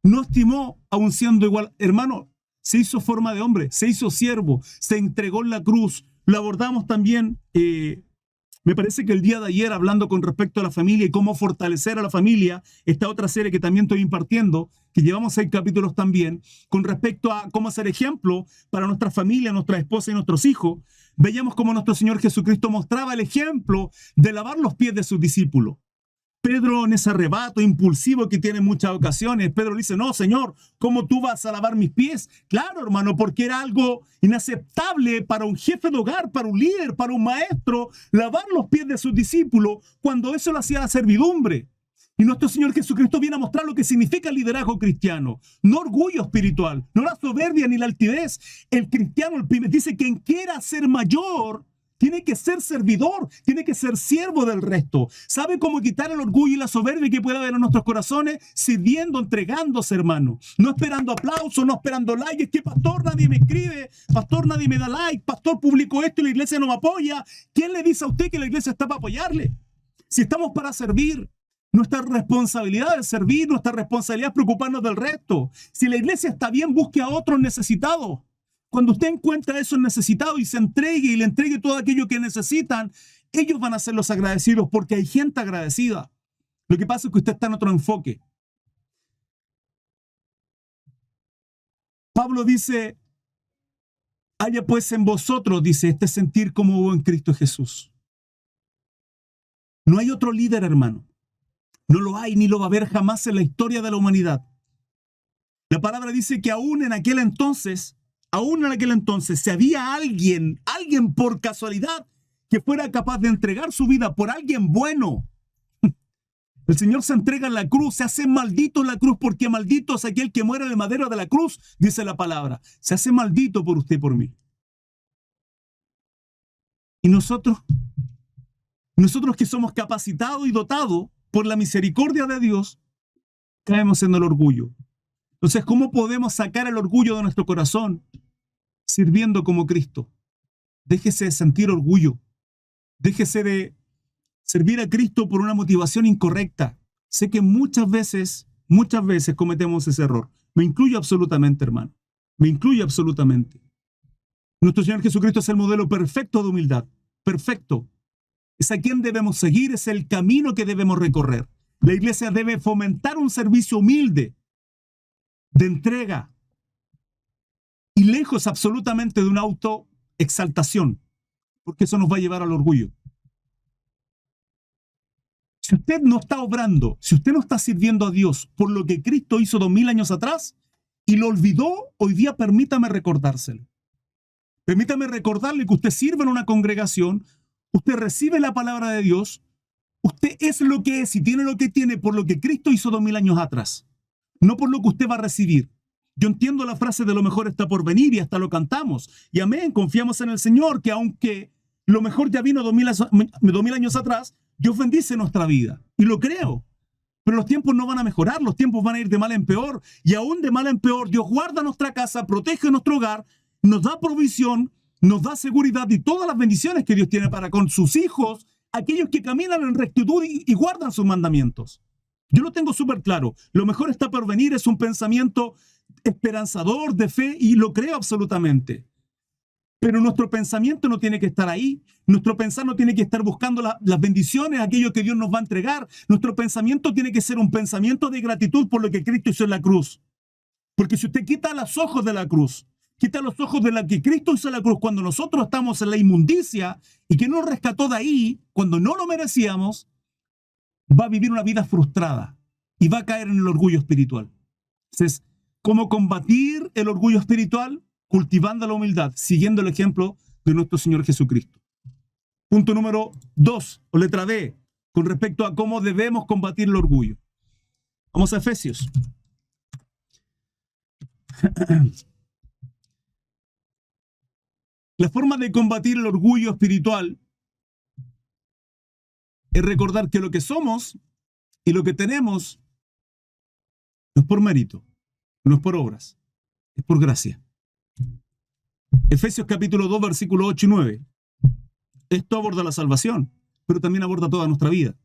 no estimó aun siendo igual. Hermano, se hizo forma de hombre, se hizo siervo, se entregó en la cruz. Lo abordamos también, me parece que el día de ayer, hablando con respecto a la familia y cómo fortalecer a la familia, esta otra serie que también estoy impartiendo, que llevamos 6 capítulos también, con respecto a cómo ser ejemplo para nuestra familia, nuestra esposa y nuestros hijos. Veíamos cómo nuestro Señor Jesucristo mostraba el ejemplo de lavar los pies de sus discípulos. Pedro, en ese arrebato impulsivo que tiene en muchas ocasiones, Pedro le dice, no, Señor, ¿cómo tú vas a lavar mis pies? Claro, hermano, porque era algo inaceptable para un jefe de hogar, para un líder, para un maestro, lavar los pies de sus discípulos cuando eso lo hacía la servidumbre. Y nuestro Señor Jesucristo viene a mostrar lo que significa el liderazgo cristiano. No orgullo espiritual, no la soberbia ni la altivez. El cristiano, dice, quien quiera ser mayor, Tiene que ser servidor, tiene que ser siervo del resto. ¿Sabe cómo quitar el orgullo y la soberbia que puede haber en nuestros corazones? Sirviendo, entregándose, hermano. No esperando aplausos, no esperando like. Es que, pastor, nadie me escribe. Pastor, nadie me da like. Pastor, publicó esto y la iglesia no me apoya. ¿Quién le dice a usted que la iglesia está para apoyarle? Si estamos para servir, nuestra responsabilidad es servir, nuestra responsabilidad es preocuparnos del resto. Si la iglesia está bien, busque a otros necesitados. Cuando usted encuentra a esos necesitados y se entregue y le entregue todo aquello que necesitan, ellos van a ser los agradecidos porque hay gente agradecida. Lo que pasa es que usted está en otro enfoque. Pablo dice, haya pues en vosotros, dice, este sentir como hubo en Cristo Jesús. No hay otro líder, hermano. No lo hay ni lo va a haber jamás en la historia de la humanidad. La palabra dice que aún en aquel entonces, si había alguien por casualidad que fuera capaz de entregar su vida por alguien bueno, el Señor se entrega en la cruz, se hace maldito en la cruz, porque maldito es aquel que muere en el madero de la cruz, dice la palabra. Se hace maldito por usted y por mí. Y nosotros que somos capacitados y dotados por la misericordia de Dios, caemos en el orgullo. Entonces, ¿cómo podemos sacar el orgullo de nuestro corazón? Sirviendo como Cristo. Déjese de sentir orgullo. Déjese de servir a Cristo por una motivación incorrecta. Sé que muchas veces cometemos ese error. Me incluyo absolutamente, hermano. Me incluyo absolutamente. Nuestro Señor Jesucristo es el modelo perfecto de humildad. Perfecto. Es a quien debemos seguir, es el camino que debemos recorrer. La iglesia debe fomentar un servicio humilde, de entrega, y lejos absolutamente de una autoexaltación, porque eso nos va a llevar al orgullo. Si usted no está obrando, si usted no está sirviendo a Dios por lo que Cristo hizo 2000 años atrás y lo olvidó, hoy día permítame recordárselo. Permítame recordarle que usted sirve en una congregación, usted recibe la palabra de Dios, usted es lo que es y tiene lo que tiene por lo que Cristo hizo 2000 años atrás, no por lo que usted va a recibir. Yo entiendo la frase de lo mejor está por venir y hasta lo cantamos. Y amén, confiamos en el Señor que aunque lo mejor ya vino 2000 años atrás, Dios bendice nuestra vida. Y lo creo. Pero los tiempos no van a mejorar, los tiempos van a ir de mal en peor. Y aún de mal en peor, Dios guarda nuestra casa, protege nuestro hogar, nos da provisión, nos da seguridad y todas las bendiciones que Dios tiene para con sus hijos, aquellos que caminan en rectitud y guardan sus mandamientos. Yo lo tengo súper claro. Lo mejor está por venir, es un pensamiento esperanzador, de fe, y lo creo absolutamente. Pero nuestro pensamiento no tiene que estar ahí. Nuestro pensar no tiene que estar buscando las bendiciones, aquello que Dios nos va a entregar. Nuestro pensamiento tiene que ser un pensamiento de gratitud por lo que Cristo hizo en la cruz. Porque si usted quita los ojos de la cruz, quita los ojos de la que Cristo hizo en la cruz cuando nosotros estamos en la inmundicia y que nos rescató de ahí, cuando no lo merecíamos, va a vivir una vida frustrada y va a caer en el orgullo espiritual. Entonces, ¿cómo combatir el orgullo espiritual? Cultivando la humildad, siguiendo el ejemplo de nuestro Señor Jesucristo. Punto número 2, o letra D, con respecto a cómo debemos combatir el orgullo. Vamos a Efesios. La forma de combatir el orgullo espiritual es recordar que lo que somos y lo que tenemos no es por mérito, no es por obras, es por gracia. Efesios capítulo 2, versículo 8 y 9. Esto aborda la salvación, pero también aborda toda nuestra vida.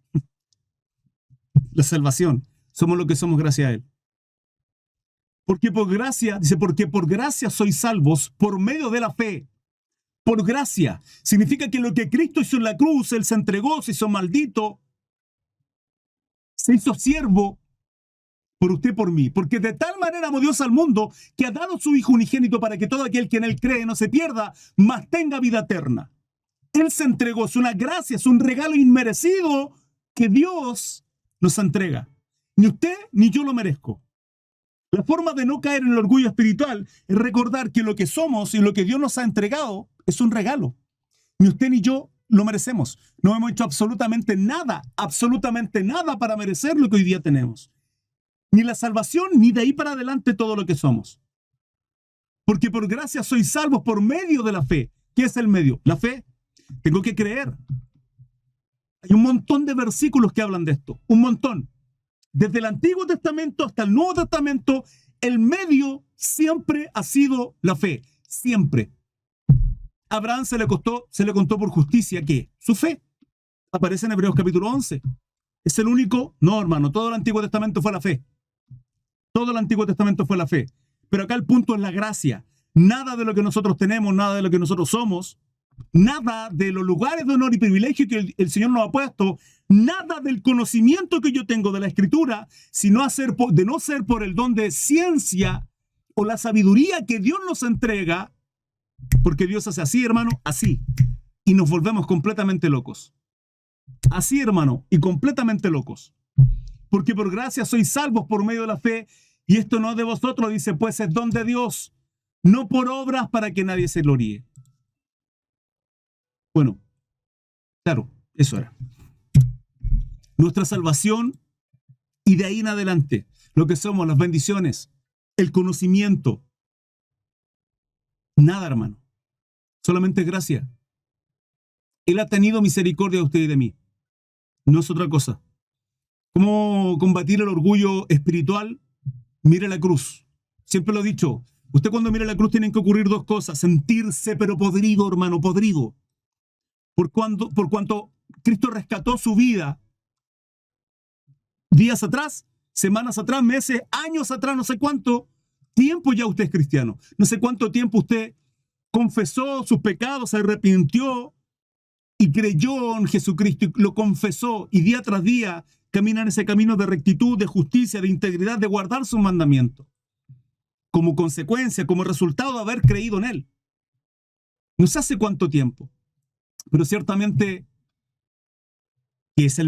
La salvación. Somos lo que somos gracias a Él. Porque por gracia, dice, porque por gracia sois salvos por medio de la fe. Por gracia. Significa que lo que Cristo hizo en la cruz, Él se entregó, se hizo maldito, se hizo siervo por usted y por mí. Porque de tal manera amó Dios al mundo que ha dado su Hijo unigénito para que todo aquel que en Él cree no se pierda, mas tenga vida eterna. Él se entregó, es una gracia, es un regalo inmerecido que Dios nos entrega. Ni usted ni yo lo merezco. La forma de no caer en el orgullo espiritual es recordar que lo que somos y lo que Dios nos ha entregado es un regalo. Ni usted ni yo lo merecemos. No hemos hecho absolutamente nada para merecer lo que hoy día tenemos. Ni la salvación, ni de ahí para adelante todo lo que somos. Porque por gracia sois salvos por medio de la fe. ¿Qué es el medio? La fe. tengo que creer. Hay un montón de versículos que hablan de esto, un montón. Desde el Antiguo Testamento hasta el Nuevo Testamento, el medio siempre ha sido la fe, siempre. A Abraham se le contó por justicia que su fe aparece en Hebreos capítulo 11. Es el único, no hermano, todo el Antiguo Testamento fue la fe. Todo el Antiguo Testamento fue la fe. Pero acá el punto es la gracia. Nada de lo que nosotros tenemos, nada de lo que nosotros somos, nada de los lugares de honor y privilegio que el Señor nos ha puesto, nada del conocimiento que yo tengo de la Escritura, sino de no ser por el don de ciencia o la sabiduría que Dios nos entrega, porque Dios hace así, hermano, así, y nos volvemos completamente locos. Así, hermano, y completamente locos. Porque por gracia sois salvos por medio de la fe, y esto no es de vosotros, dice, pues es don de Dios, no por obras para que nadie se gloríe. Bueno, claro, eso era. Nuestra salvación y de ahí en adelante, lo que somos, las bendiciones, el conocimiento. Nada, hermano. Solamente gracia. Él ha tenido misericordia de usted y de mí. No es otra cosa. ¿Cómo combatir el orgullo espiritual? Mire la cruz. Siempre lo he dicho. Usted cuando mire la cruz tienen que ocurrir dos cosas. Sentirse pero podrido, hermano, podrido. Por cuanto Cristo rescató su vida días atrás, semanas atrás, meses, años atrás, no sé cuánto tiempo ya usted es cristiano. No sé cuánto tiempo usted confesó sus pecados, se arrepintió y creyó en Jesucristo y lo confesó y día tras día camina en ese camino de rectitud, de justicia, de integridad, de guardar sus mandamientos. Como consecuencia, como resultado de haber creído en Él. No sé hace cuánto tiempo, pero ciertamente que es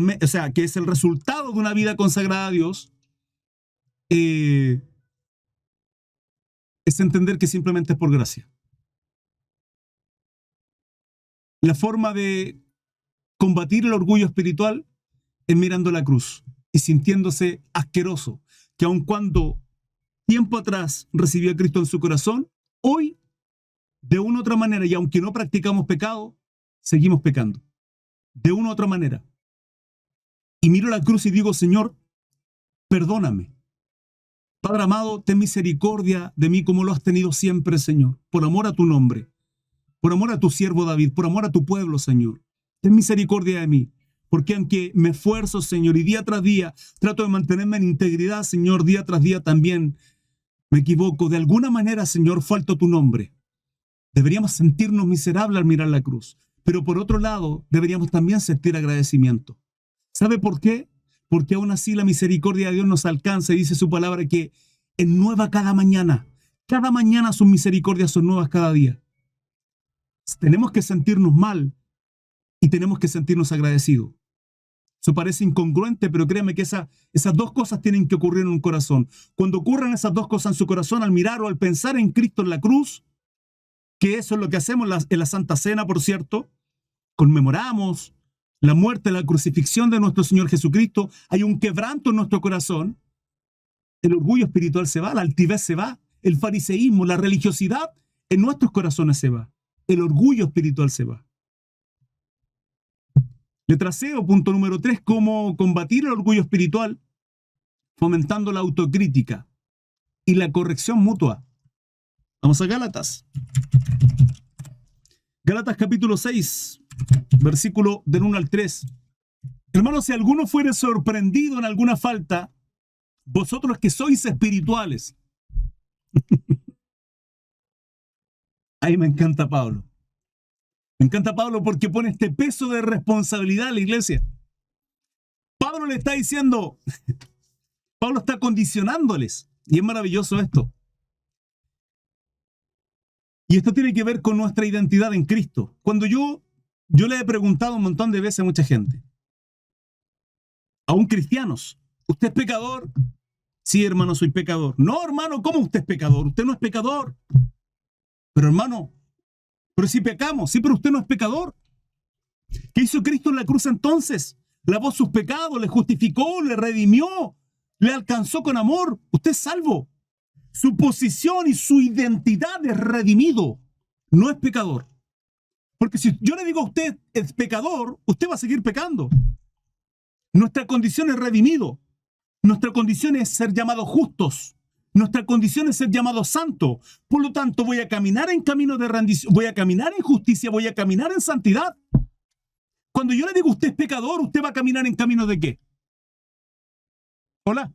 el resultado de una vida consagrada a Dios, es entender que simplemente es por gracia. La forma de combatir el orgullo espiritual es mirando la cruz y sintiéndose asqueroso, que aun cuando tiempo atrás recibió a Cristo en su corazón, hoy, de una u otra manera, y aunque no practicamos pecado, seguimos pecando. De una u otra manera. Y miro la cruz y digo, Señor, perdóname. Padre amado, ten misericordia de mí como lo has tenido siempre, Señor, por amor a tu nombre, por amor a tu siervo David, por amor a tu pueblo, Señor. Ten misericordia de mí, porque aunque me esfuerzo, Señor, y día tras día trato de mantenerme en integridad, Señor, día tras día también me equivoco. De alguna manera, Señor, falto tu nombre. Deberíamos sentirnos miserables al mirar la cruz, pero por otro lado, deberíamos también sentir agradecimiento. ¿Sabe por qué? Porque aún así la misericordia de Dios nos alcanza y dice su palabra que es nueva cada mañana. Cada mañana sus misericordias son nuevas cada día. Tenemos que sentirnos mal y tenemos que sentirnos agradecidos. Eso parece incongruente, pero créame que esas dos cosas tienen que ocurrir en un corazón. Cuando ocurran esas dos cosas en su corazón, al mirar o al pensar en Cristo en la cruz, que eso es lo que hacemos en la Santa Cena, por cierto, conmemoramos la muerte, la crucifixión de nuestro Señor Jesucristo, hay un quebranto en nuestro corazón, el orgullo espiritual se va, la altivez se va, el fariseísmo, la religiosidad en nuestros corazones se va, el orgullo espiritual se va. Letra C o punto número 3, cómo combatir el orgullo espiritual, fomentando la autocrítica y la corrección mutua. Vamos a Gálatas. Gálatas capítulo 6, versículo del 1 al 3. Hermanos, si alguno fuere sorprendido en alguna falta, vosotros que sois espirituales. Ahí me encanta Pablo. Me encanta Pablo porque pone este peso de responsabilidad a la iglesia. Pablo le está diciendo, Pablo está condicionándoles. Y es maravilloso esto. Y esto tiene que ver con nuestra identidad en Cristo. Cuando yo le he preguntado un montón de veces a mucha gente, aún cristianos, ¿usted es pecador? Sí, hermano, soy pecador. No, hermano, ¿cómo usted es pecador? Usted no es pecador. Pero hermano, pero si pecamos, sí, pero usted no es pecador. ¿Qué hizo Cristo en la cruz entonces? Lavó sus pecados, le justificó, le redimió, le alcanzó con amor. Usted es salvo. Su posición y su identidad es redimido. No es pecador. Porque si yo le digo a usted es pecador, usted va a seguir pecando. Nuestra condición es redimido. Nuestra condición es ser llamados justos. Nuestra condición es ser llamados santos. Por lo tanto, voy a caminar en camino de rendición, voy a caminar en justicia, voy a caminar en santidad. Cuando yo le digo usted es pecador, ¿usted va a caminar en camino de qué? Hola.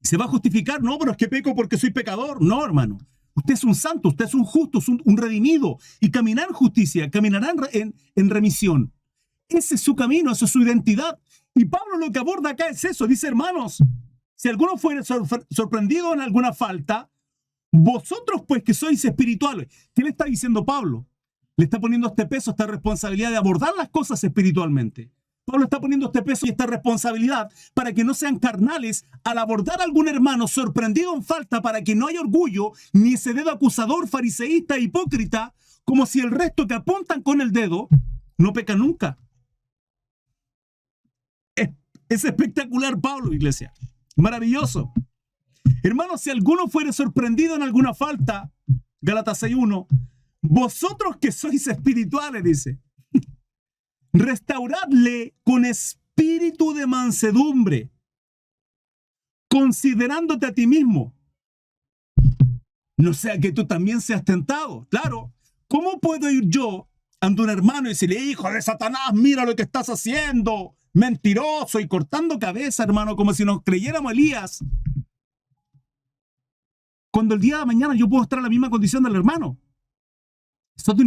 ¿Se va a justificar? No, pero es que peco porque soy pecador. No, hermano. Usted es un santo, usted es un justo, es un redimido. Y caminará en justicia, caminará en remisión. Ese es su camino, esa es su identidad. Y Pablo lo que aborda acá es eso. Dice, hermanos, si alguno fuere sorprendido en alguna falta, vosotros pues que sois espirituales. ¿Qué le está diciendo Pablo? Le está poniendo este peso, esta responsabilidad de abordar las cosas espiritualmente. Pablo está poniendo este peso y esta responsabilidad para que no sean carnales al abordar a algún hermano sorprendido en falta, para que no haya orgullo ni ese dedo acusador, fariseísta e hipócrita, como si el resto que apuntan con el dedo no peca nunca. Es espectacular, Pablo, iglesia. Maravilloso. Hermanos, si alguno fuere sorprendido en alguna falta, Gálatas 6:1, vosotros que sois espirituales, dice, restauradle con espíritu de mansedumbre, considerándote a ti mismo. No sea que tú también seas tentado. Claro, ¿cómo puedo ir yo ante un hermano y decirle, hijo de Satanás, mira lo que estás haciendo, mentiroso, y cortando cabeza, hermano, como si nos creyéramos a Elías, cuando el día de mañana yo puedo estar en la misma condición del hermano?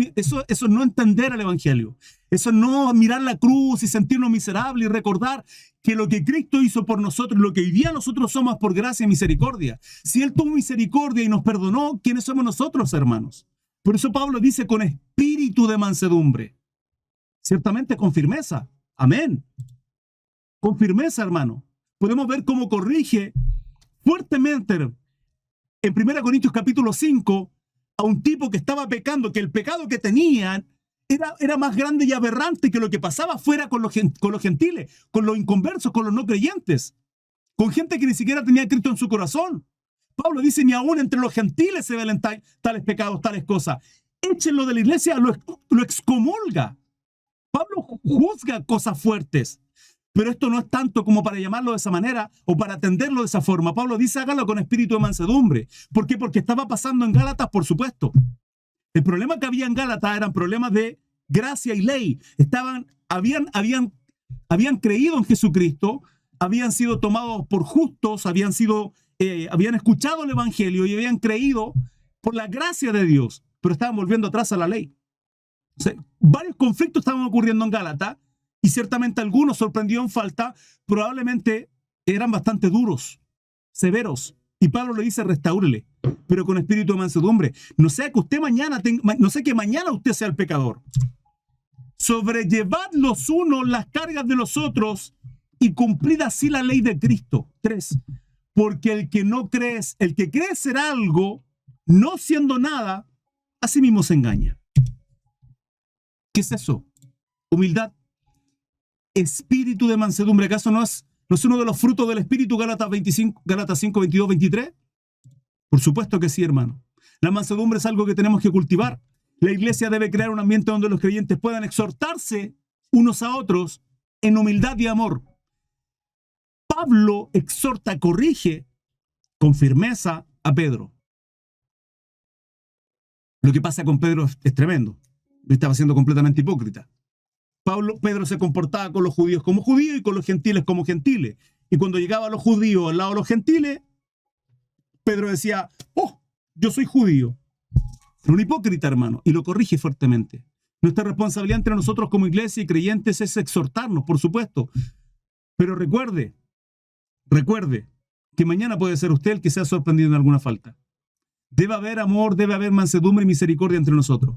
Eso no entender el evangelio. Eso no mirar la cruz y sentirnos miserables y recordar que lo que Cristo hizo por nosotros, lo que hoy día nosotros somos por gracia y misericordia. Si Él tuvo misericordia y nos perdonó, ¿quiénes somos nosotros, hermanos? Por eso Pablo dice con espíritu de mansedumbre. Ciertamente con firmeza. Amén. Con firmeza, hermano. Podemos ver cómo corrige fuertemente en 1 Corintios capítulo 5 a un tipo que estaba pecando, que el pecado que tenían era más grande y aberrante que lo que pasaba fuera con los gentiles, con los inconversos, con los no creyentes, con gente que ni siquiera tenía a Cristo en su corazón. Pablo dice, ni aún entre los gentiles se ven tales pecados, tales cosas. Échenlo de la iglesia, lo excomulga. Pablo juzga cosas fuertes. Pero esto no es tanto como para llamarlo de esa manera o para atenderlo de esa forma. Pablo dice, hágalo con espíritu de mansedumbre. ¿Por qué? Porque estaba pasando en Gálatas, por supuesto. El problema que había en Gálatas eran problemas de gracia y ley. Habían creído en Jesucristo, habían sido tomados por justos, habían escuchado el evangelio y habían creído por la gracia de Dios, pero estaban volviendo atrás a la ley. O sea, varios conflictos estaban ocurriendo en Gálatas. Y ciertamente algunos sorprendidos en falta, probablemente eran bastante duros, severos. Y Pablo le dice, restáurele, pero con espíritu de mansedumbre. No sea que mañana usted sea el pecador. Sobrellevad los unos las cargas de los otros y cumplid así la ley de Cristo. 3. Porque el que cree ser algo, no siendo nada, a sí mismo se engaña. ¿Qué es eso? Humildad. Espíritu de mansedumbre. ¿Acaso no es uno de los frutos del Espíritu, Gálatas 5, 22, 23? Por supuesto que sí, hermano. La mansedumbre es algo que tenemos que cultivar. La iglesia debe crear un ambiente donde los creyentes puedan exhortarse unos a otros en humildad y amor. Pablo exhorta, corrige con firmeza a Pedro. Lo que pasa con Pedro es tremendo. Estaba siendo completamente hipócrita. Pedro se comportaba con los judíos como judíos y con los gentiles como gentiles. Y cuando llegaba a los judíos al lado de los gentiles, Pedro decía, oh, yo soy judío. Era un hipócrita, hermano, y lo corrige fuertemente. Nuestra responsabilidad entre nosotros como iglesia y creyentes es exhortarnos, por supuesto. Pero recuerde que mañana puede ser usted el que sea sorprendido en alguna falta. Debe haber amor, debe haber mansedumbre y misericordia entre nosotros.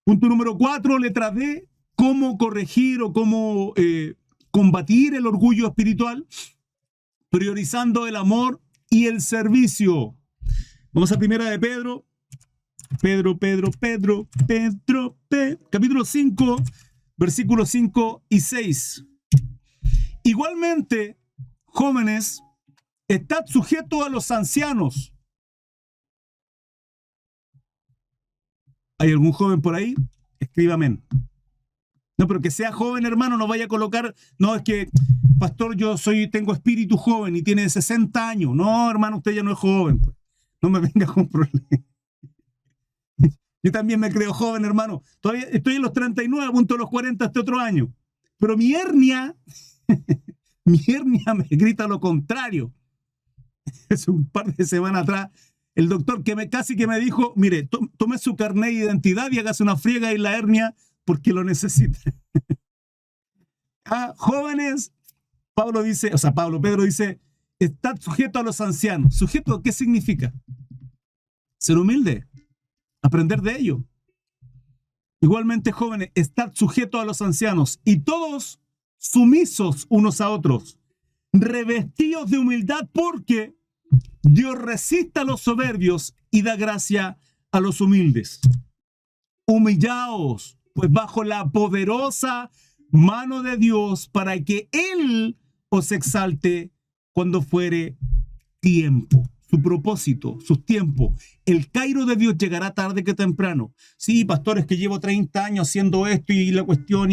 Punto número 4, letra D. ¿Cómo corregir o cómo combatir el orgullo espiritual? Priorizando el amor y el servicio. Vamos a primera de Pedro. Capítulo 5, versículos 5 y 6. Igualmente, jóvenes, estad sujetos a los ancianos. ¿Hay algún joven por ahí? escriba amén. No, pero que sea joven, hermano, no vaya a colocar, no, es que, pastor, tengo espíritu joven y tiene 60 años. No, hermano, usted ya no es joven. Pues. No me venga con problemas. Yo también me creo joven, hermano. Todavía estoy en los 39, a punto de los 40 este otro año. Pero mi hernia me grita lo contrario. Es un par de semanas atrás, el doctor casi que me dijo, mire, tome su carnet de identidad y hágase una friega en la hernia porque lo necesita. Jóvenes, Pedro dice, estad sujeto a los ancianos. ¿Sujeto qué significa? Ser humilde, aprender de ello. Igualmente, jóvenes, estad sujeto a los ancianos y todos sumisos unos a otros, revestidos de humildad, porque Dios resiste a los soberbios y da gracia a los humildes. Humillaos, pues bajo la poderosa mano de Dios, para que Él os exalte cuando fuere tiempo. Su propósito, sus tiempos. El Cairo de Dios llegará tarde que temprano. Sí, pastores, que llevo 30 años haciendo esto y la cuestión...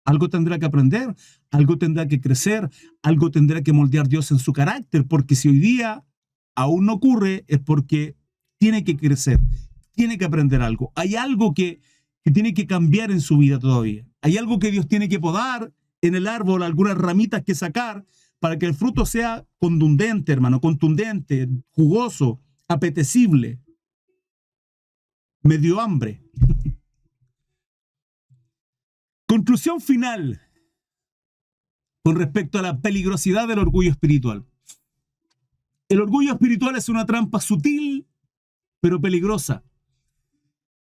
Algo tendrá que aprender, algo tendrá que crecer, algo tendrá que moldear Dios en su carácter, porque si hoy día aún no ocurre, es porque tiene que crecer, tiene que aprender algo. Hay algo que tiene que cambiar en su vida todavía. Hay algo que Dios tiene que podar en el árbol, algunas ramitas que sacar, para que el fruto sea contundente, hermano, contundente, jugoso, apetecible. Me dio hambre. Conclusión final con respecto a la peligrosidad del orgullo espiritual. El orgullo espiritual es una trampa sutil, pero peligrosa,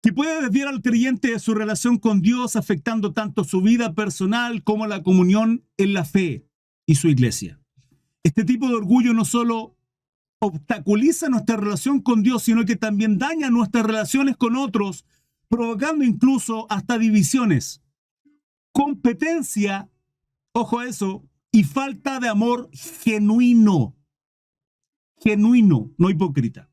que puede desviar al creyente de su relación con Dios, afectando tanto su vida personal como la comunión en la fe y su iglesia. Este tipo de orgullo no solo obstaculiza nuestra relación con Dios, sino que también daña nuestras relaciones con otros, provocando incluso hasta divisiones, competencia, ojo a eso, y falta de amor genuino, no hipócrita.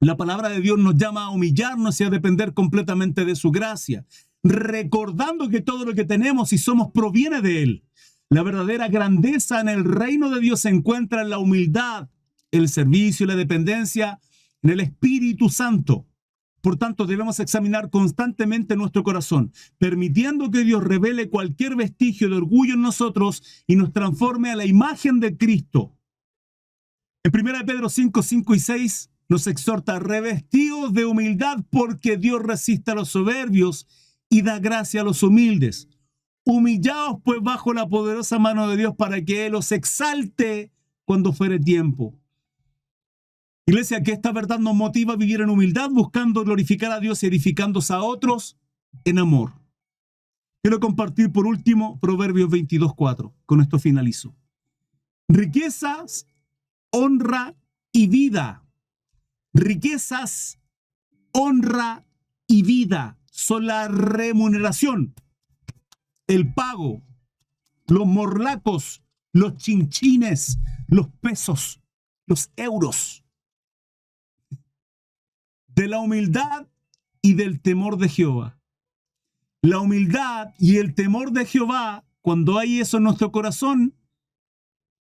La palabra de Dios nos llama a humillarnos y a depender completamente de su gracia, recordando que todo lo que tenemos y somos proviene de Él. La verdadera grandeza en el reino de Dios se encuentra en la humildad, el servicio y la dependencia en el Espíritu Santo. Por tanto, debemos examinar constantemente nuestro corazón, permitiendo que Dios revele cualquier vestigio de orgullo en nosotros y nos transforme a la imagen de Cristo. En 1 Pedro 5, 5 y 6 nos exhorta: revestidos de humildad, porque Dios resiste a los soberbios y da gracia a los humildes. Humillaos pues bajo la poderosa mano de Dios, para que Él os exalte cuando fuere tiempo. Iglesia, que esta verdad nos motiva a vivir en humildad, buscando glorificar a Dios y edificándose a otros en amor. Quiero compartir por último Proverbios 22:4. Con esto finalizo. Riquezas, honra y vida. Riquezas, honra y vida son la remuneración, el pago, los morlacos, los chinchines, los pesos, los euros de la humildad y del temor de Jehová. La humildad y el temor de Jehová, cuando hay eso en nuestro corazón,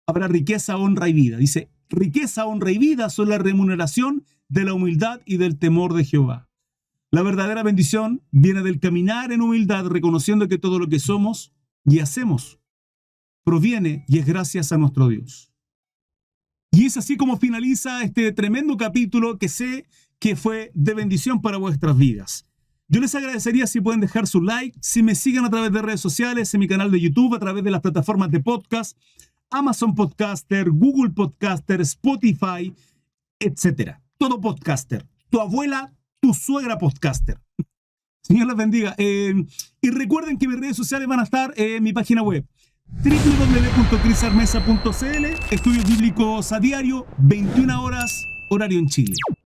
habrá riqueza, honra y vida. Dice, riqueza, honra y vida son la remuneración de la humildad y del temor de Jehová. La verdadera bendición viene del caminar en humildad, reconociendo que todo lo que somos y hacemos proviene y es gracias a nuestro Dios. Y es así como finaliza este tremendo capítulo que sé que fue de bendición para vuestras vidas. Yo les agradecería si pueden dejar su like, si me siguen a través de redes sociales, en mi canal de YouTube, a través de las plataformas de podcast, Amazon Podcaster, Google Podcaster, Spotify, etc. Todo podcaster. Tu abuela, tu suegra podcaster. Señor les bendiga. Y recuerden que mis redes sociales van a estar en mi página web, www.crisarmesa.cl. Estudios bíblicos a diario, 21 horas, horario en Chile.